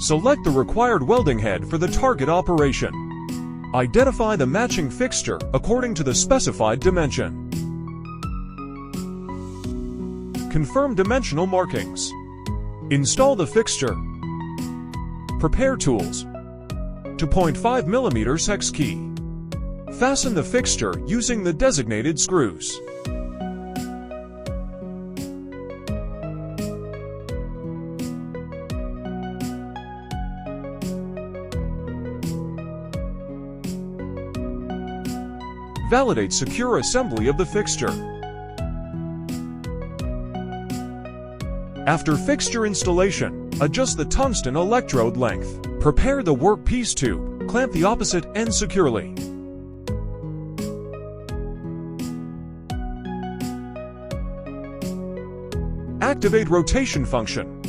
Select the required welding head for the target operation. Identify the matching fixture according to the specified dimension. Confirm dimensional markings. Install the fixture. Prepare tools. To 0.5 mm hex key. Fasten the fixture using the designated screws. Validate secure assembly of the fixture. After fixture installation, adjust the tungsten electrode length. Prepare the workpiece tube. Clamp the opposite end securely. Activate rotation function.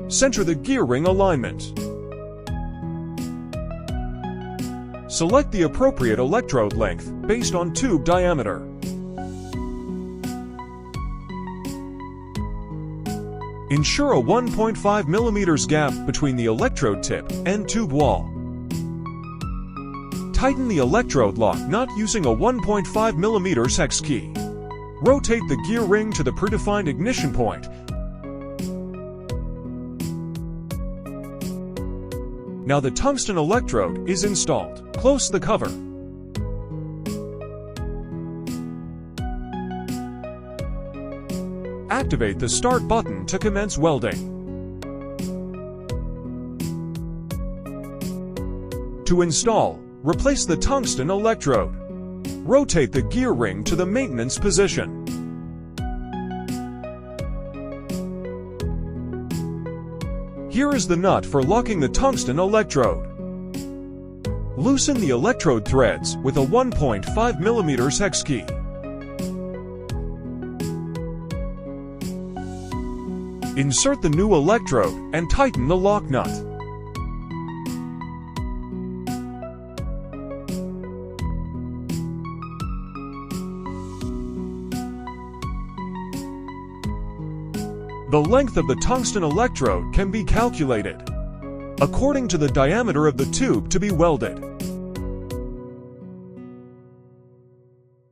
Center the gear ring alignment. Select the appropriate electrode length based on tube diameter. Ensure a 1.5 mm gap between the electrode tip and tube wall. Tighten the electrode lock nut using a 1.5 mm hex key. Rotate the gear ring to the predefined ignition point. Now the tungsten electrode is installed. Close the cover. Activate the start button to commence welding. To install, replace the tungsten electrode. Rotate the gear ring to the maintenance position. Here is the nut for locking the tungsten electrode. Loosen the electrode threads with a 1.5 mm hex key. Insert the new electrode and tighten the lock nut. The length of the tungsten electrode can be calculated according to the diameter of the tube to be welded.